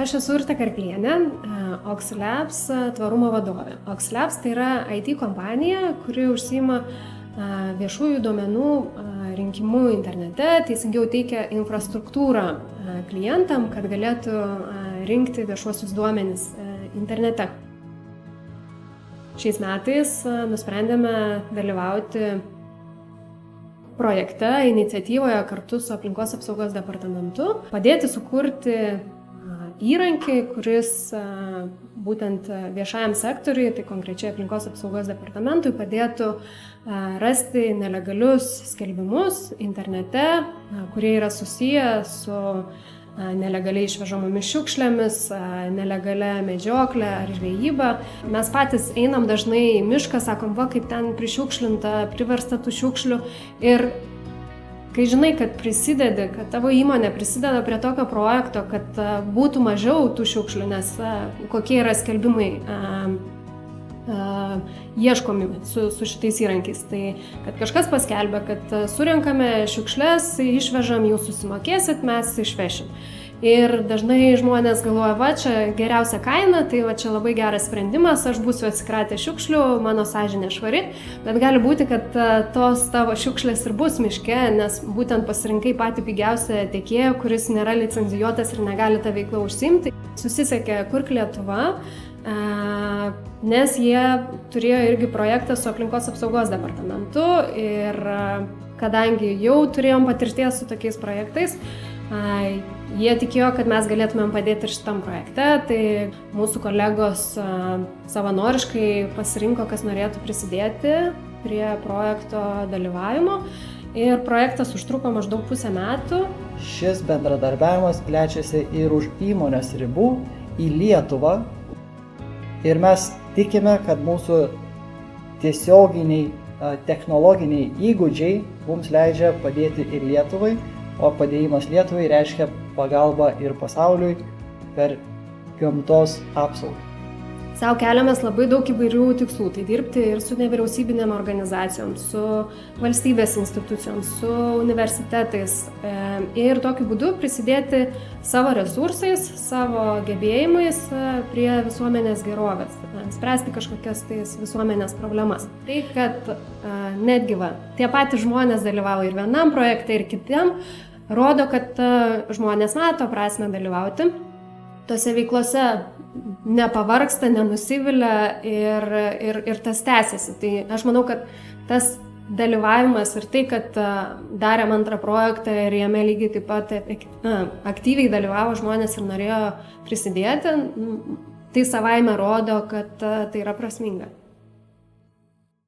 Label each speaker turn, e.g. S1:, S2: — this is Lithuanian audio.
S1: Aš esu Urtė Karklienė, Oxlabs tvarumo vadovė. Oxlabs tai yra IT kompanija, kuri užsiima viešųjų duomenų rinkimu internete, teisingiau teikia infrastruktūrą klientam, kad galėtų rinkti viešuosius duomenis internete. Šiais metais nusprendėme dalyvauti projekte, iniciatyvoje kartu su Aplinkos apsaugos departamentu, padėti sukurti įrankį, kuris būtent viešajam sektoriui, tai konkrečiai Aplinkos apsaugos departamentui, padėtų rasti nelegalius skelbimus internete, kurie yra susiję su nelegaliai išvežamomis šiukšlėmis, nelegalia medžioklė ar žvejyba. Mes patys einam dažnai į mišką, sakom, va, kaip ten prišiukšlinta, priversta tų šiukšlių. Ir kai žinai, kad prisidedi, kad tavo įmonė prisideda prie tokio projekto, kad būtų mažiau tų šiukšlių, nes kokie yra skelbimai ieškomi su šitais įrankiais. Tai kad kažkas paskelbė, kad surenkame šiukšles, išvežam, jūs susimokėsit, mes išvešim. Ir dažnai žmonės galvoja, va, čia geriausia kaina, tai va, čia labai geras sprendimas, aš būsiu atsikratę šiukšlių, mano sąžinė švari, bet gali būti, kad tos tavo šiukšlės ir bus miške, nes būtent pasirinkai patį pigiausią tiekėją, kuris nėra licencijuotas ir negali tą veiklą užsiimti. Susisiekė Kurk Lietuva, nes jie turėjo irgi projektą su Aplinkos apsaugos departamentu ir kadangi jau turėjom patirties su tokiais projektais, jie tikėjo, kad mes galėtumėm padėti ir šitam projekte, tai mūsų kolegos savanoriškai pasirinko, kas norėtų prisidėti prie projekto dalyvavimo ir projektas užtruko maždaug pusę metų.
S2: Šis bendradarbiavimas plečiasi ir už įmonės ribų į Lietuvą ir mes tikime, kad mūsų tiesioginiai technologiniai įgūdžiai mums leidžia padėti ir Lietuvai, o padėjimas Lietuvai reiškia pagalbą ir pasauliui per gamtos apsaugą.
S1: Sau keliamės labai daug įvairių tikslų, tai dirbti ir su nevyriausybinėm organizacijom, su valstybės institucijom, su universitetais ir tokiu būdu prisidėti savo resursais, savo gebėjimais prie visuomenės gerovės, spręsti kažkokias tais visuomenės problemas. Tai, kad netgi tie patys žmonės dalyvauja ir vienam projekte, ir kitiem, rodo, kad žmonės mato prasmę dalyvauti. Tose veiklose nepavargsta, nenusivilia ir tas tęsiasi. Tai aš manau, kad tas dalyvavimas ir tai, kad darėm antrą projektą ir jame lygiai taip pat aktyviai dalyvavo žmonės ir norėjo prisidėti, tai savaime rodo, kad tai yra prasminga.